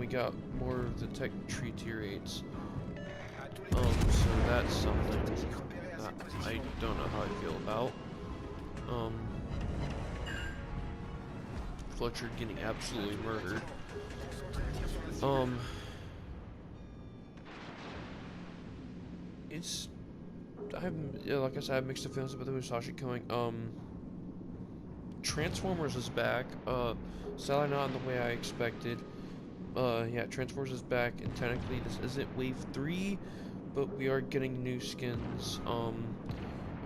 got more of the tech tree tier 8s. So that's something that I don't know how I feel about. Fletcher getting absolutely murdered. Like I said, I have mixed feelings about the Musashi going. Transformers is back. Sadly not in the way I expected. Yeah, Transformers is back, and technically this isn't Wave 3, but we are getting new skins,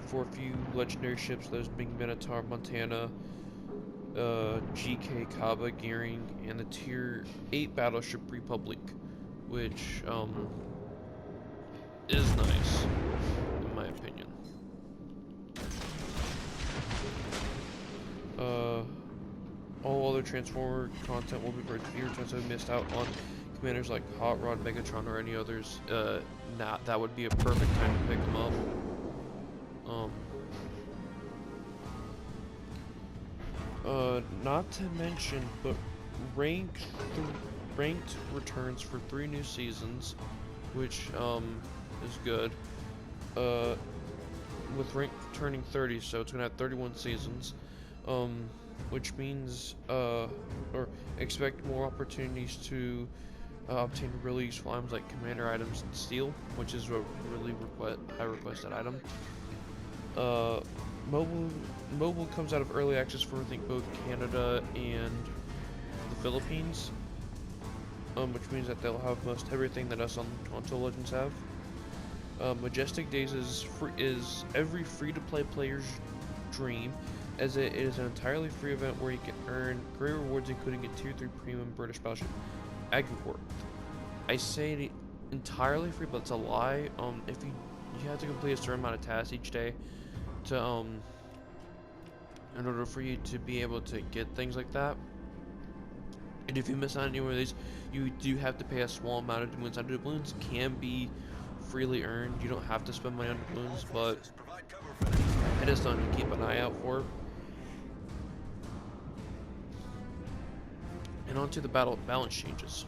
for a few legendary ships, those being Minotaur, Montana, GK, Kaba, Gearing, and the Tier 8 Battleship Republic, which, is nice, in my opinion. All other Transformer content will be returned, so we missed out on commanders like Hot Rod, Megatron, or any others. That would be a perfect time to pick them up. Not to mention, but ranked returns for 3 new seasons, which is good. With rank turning 30, so it's gonna have 31 seasons. Which means, or expect more opportunities to obtain really useful items like commander items and steel, which is a really high requested item. Mobile comes out of early access for I think both Canada and the Philippines, which means that they'll have most everything that us on Console Legends have. Majestic Days is every free-to-play player's dream, as it is an entirely free event where you can earn great rewards, including a Tier 3 premium British battleship, Agincourt. I say entirely free, but it's a lie. If you have to complete a certain amount of tasks each day to in order for you to be able to get things like that. And if you miss out on any one of these, you do have to pay a small amount of doubloons. Now, doubloons can be freely earned. You don't have to spend money on doubloons, but it is something to keep an eye out for. And on to the balance changes.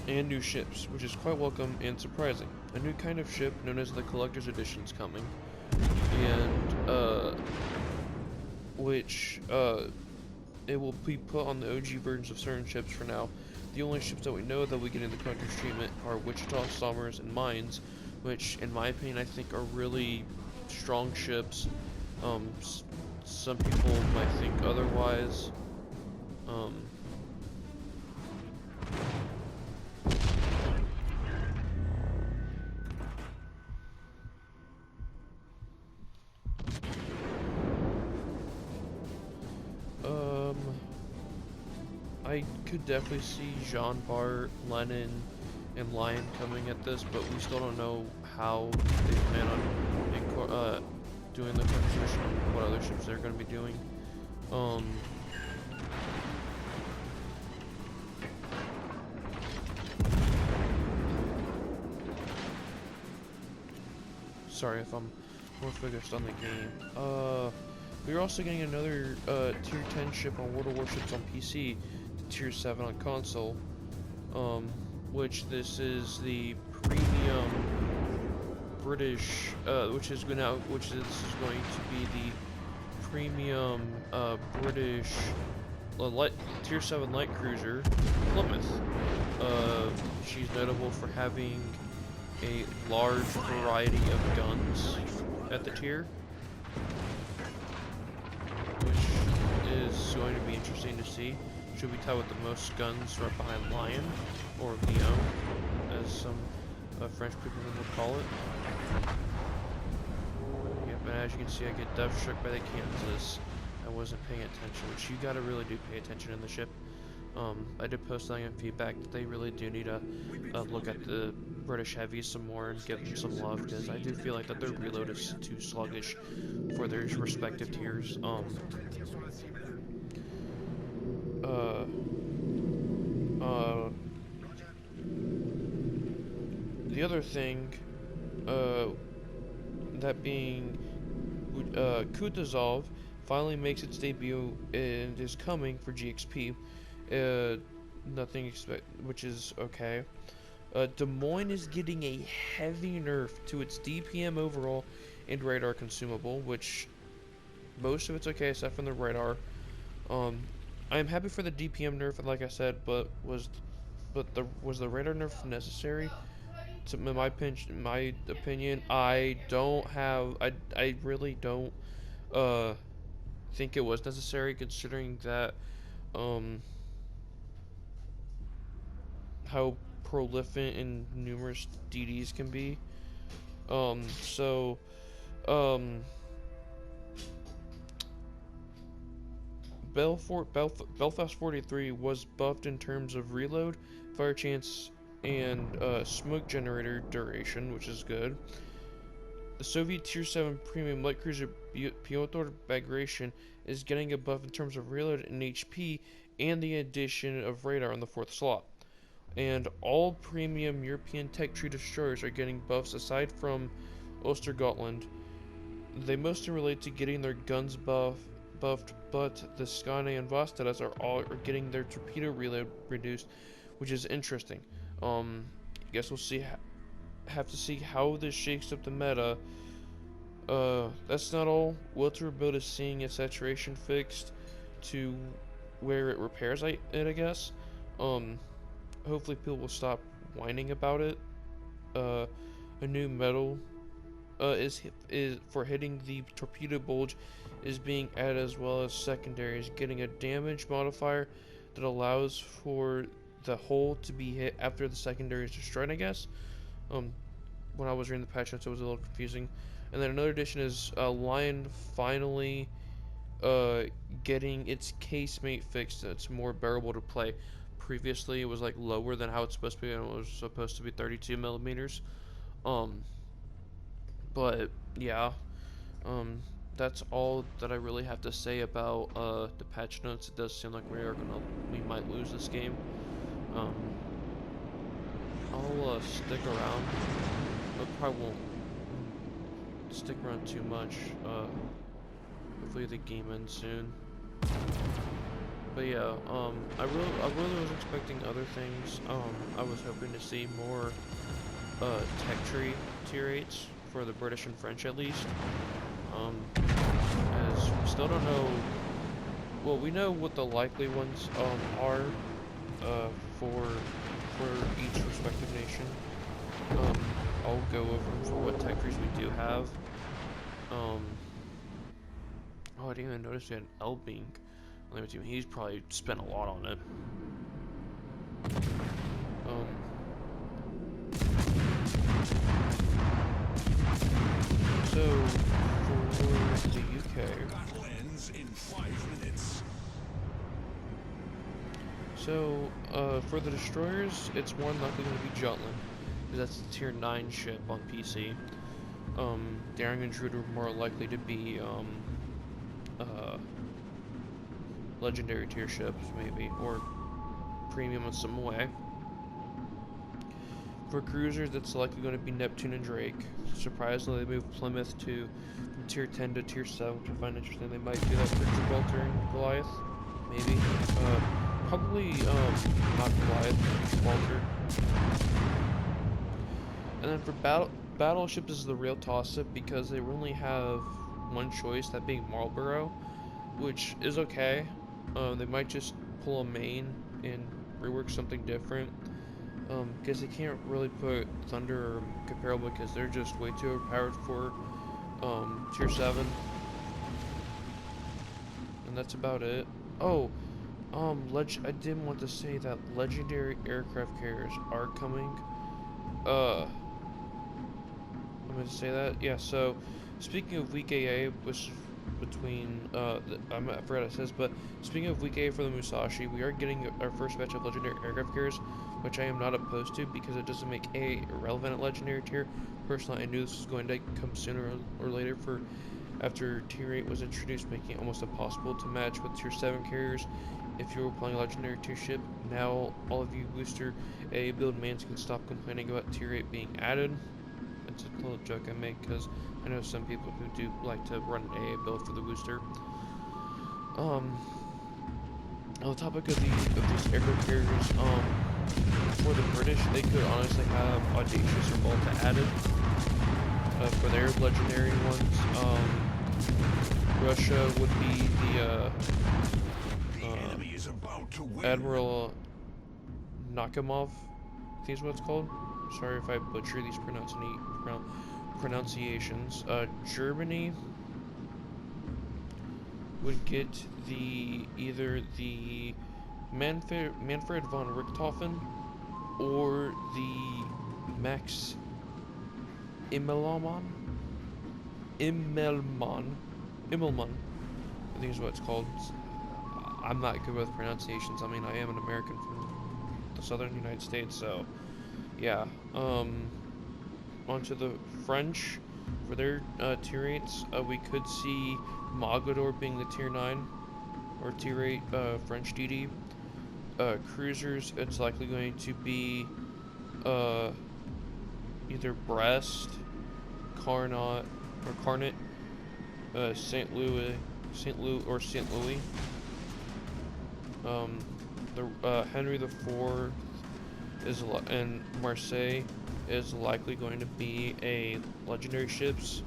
And new ships, which is quite welcome and surprising. A new kind of ship known as the Collector's Edition is coming, and it will be put on the OG versions of certain ships for now. The only ships that we know that we get in the Collector's treatment are Wichita, Somers, and Mines, which, in my opinion, I think are really strong ships. Some people might think otherwise. I could definitely see Jean Bart, Lennon, and Lion coming at this, but we still don't know how they plan on doing the transition and what other ships they're going to be doing. Sorry if I'm more focused on the game. We're also getting another Tier 10 ship on World of Warships on PC, Tier 7 on console, which this is the premium British, this is going to be the premium British Tier 7 light cruiser, Plymouth. She's notable for having a large variety of guns at the tier, which is going to be interesting to see. Should be tied with the most guns right behind Lion, or Leon, as some French people would call it. Yep, and as you can see, I get death struck by the Kansas. I wasn't paying attention, which you gotta really do pay attention in the ship. I did post something in feedback that they really do need to look at the British heavies some more and give them some love, because I do feel like that their reload is too sluggish for their respective tiers. The other thing, that being, Coup d'Azov finally makes its debut and is coming for GXP. Nothing which is okay. Des Moines is getting a heavy nerf to its DPM overall and radar consumable, which most of it's okay except for the radar. Um, I'm happy for the DPM nerf, like I said, but was the radar nerf necessary? To my opinion, I really don't uh think it was necessary, considering that um how prolific and numerous DDs can be. So um Belfast 43 was buffed in terms of reload, fire chance, and smoke generator duration, which is good. The Soviet Tier 7 Premium Light Cruiser Piotr Bagration is getting a buff in terms of reload and HP, and the addition of radar on the 4th slot. And all premium European Tech Tree destroyers are getting buffs aside from Ostergotland. They mostly relate to getting their guns buffed, but the Skane and Vostadas are getting their torpedo reload reduced, which is interesting. I guess we'll have to see how this shakes up the meta. That's not all. Welter Rebuild is seeing its saturation fixed to where it repairs it, I guess. Hopefully people will stop whining about it. Uh, a new medal is for hitting the torpedo bulge is being added, as well as secondaries, getting a damage modifier that allows for the hull to be hit after the secondary is destroyed, I guess. Um, when I was reading the patch notes, it was a little confusing. And then another addition is Lion finally getting its casemate fixed. So it's more bearable to play. Previously, it was like lower than how it's supposed to be, and it was supposed to be 32 millimeters. Um, but yeah, um, that's all that I really have to say about the patch notes. It does seem like we might lose this game. Um, I'll stick around. I probably won't stick around too much. Hopefully the game ends soon. But yeah, I really was expecting other things. I was hoping to see more tech tree tier 8s for the British and French at least. As we still don't know. Well, we know what the likely ones are for each respective nation. I'll go over them for what tech trees we do have. Oh, I didn't even notice we had an L-Bing. He's probably spent a lot on it. So for the UK, battle ends in 5 minutes. So for the destroyers, it's more likely going to be Jutland, because that's the tier 9 ship on PC. Daring Intruder more likely to be legendary tier ships maybe, or premium in some way. For cruisers, it's likely going to be Neptune and Drake. Surprisingly, they moved Plymouth from tier 10 to tier 7, which I find interesting. They might do that for Gibraltar and Goliath, maybe. Probably not Goliath, Gibraltar. And then for battleships is the real toss-up, because they only have one choice, that being Marlborough, which is okay. They might just pull a main and rework something different. Because they can't really put Thunder or comparable, because they're just way too overpowered for tier 7. And that's about it. Oh, I did want to say that legendary aircraft carriers are coming. I'm going to say that. Yeah, so speaking of weak AA, which between I forgot it says, but speaking of weak AA for the Musashi, we are getting our first batch of legendary aircraft carriers, which I am not opposed to, because it doesn't make AA irrelevant at legendary tier. Personally, I knew this was going to come sooner or later after tier 8 was introduced, making it almost impossible to match with tier 7 carriers if you were playing a legendary tier ship. Now all of you booster AA build mans can stop complaining about tier 8 being added. It's a little joke I make, because I know some people who do like to run an AA build for the booster. On the topic of these aircraft carriers, for the British, they could honestly have Audacious or Malta added for their legendary ones. Russia would be The enemy is about to win. Admiral Nakhimov, I think is what it's called. Sorry if I butcher these pronunciations. Germany would get either the Manfred von Richthofen or the Max Immelmann, I think is what it's called. I'm not good with pronunciations. I mean, I am an American from the southern United States, so yeah. Onto the French for their tier 8s. We could see Mogador being the tier 9 or tier 8 French DD. Cruisers, it's likely going to be either Brest, Carnot, or Carnot, St. Louis. The Henry IV and Marseille is likely going to be a legendary ships.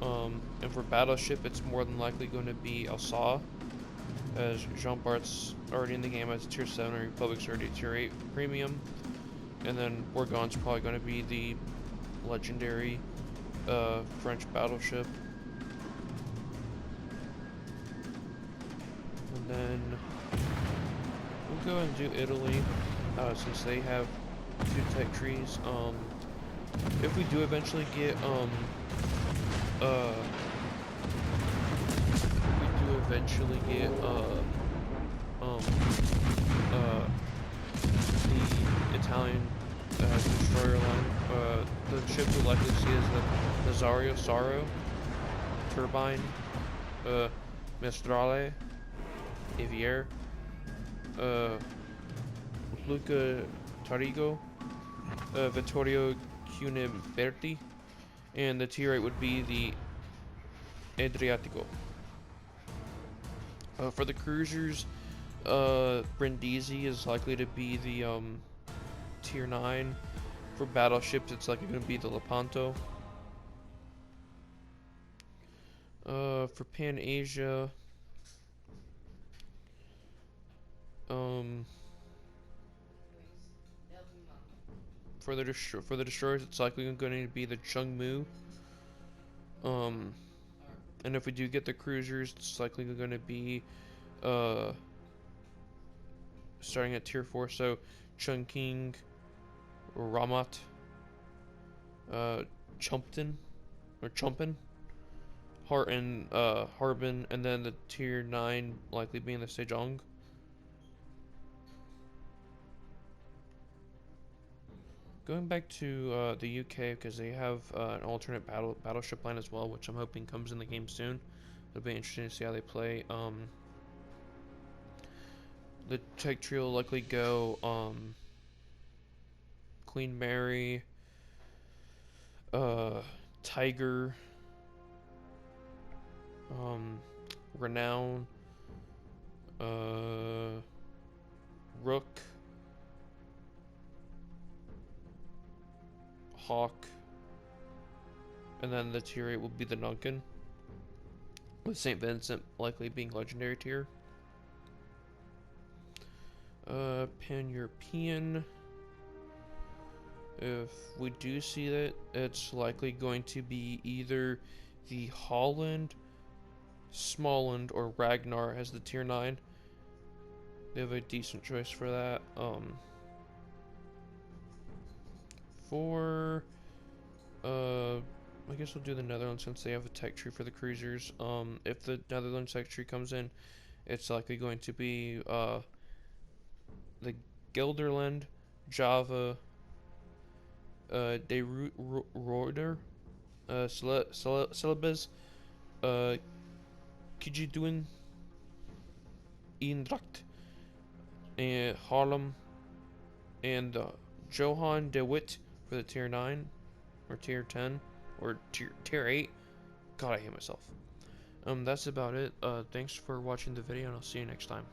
And for battleship, it's more than likely going to be Alsace, as Jean Bart's already in the game as a tier 7, and Republic's already a tier 8 premium. And then Bourgogn's probably going to be the legendary French battleship. And then we'll go and do Italy, since they have 2 tech trees. If we do eventually get the Italian destroyer line, the ship we'll likely see is the Nazario Saro, Turbine, Mistrale, Avier, Luca Tarigo, Vittorio Cuniberti, and the tier 8 would be the Adriatico. For the cruisers, Brindisi is likely to be the tier 9. For battleships, it's likely going to be the Lepanto. For Pan Asia, for the destroyers, it's likely going to be the Chungmu. And if we do get the cruisers, it's likely going to be starting at tier 4. So Chungking, Ramat, Chumpton, Harbin, and then the tier 9 likely being the Sejong. Going back to the UK, because they have an alternate battleship line as well, which I'm hoping comes in the game soon. It'll be interesting to see how they play. The tech tree will likely go Queen Mary, Tiger, Renown, Rook, Hawk, and then the tier 8 will be the Duncan, with St. Vincent likely being legendary tier. Pan-European, if we do see that, it's likely going to be either the Holland, Småland, or Ragnar as the tier 9. They have a decent choice for that. I guess we'll do the Netherlands since they have a tech tree for the cruisers. If the Netherlands tech tree comes in, it's likely going to be the Gelderland, Java, De Ruyter, Celebes, Kijiduin, Eendracht, and Haarlem, and Johan de Witt for the tier 9, or tier 10, or tier 8. God, I hate myself. That's about it. Thanks for watching the video, and I'll see you next time.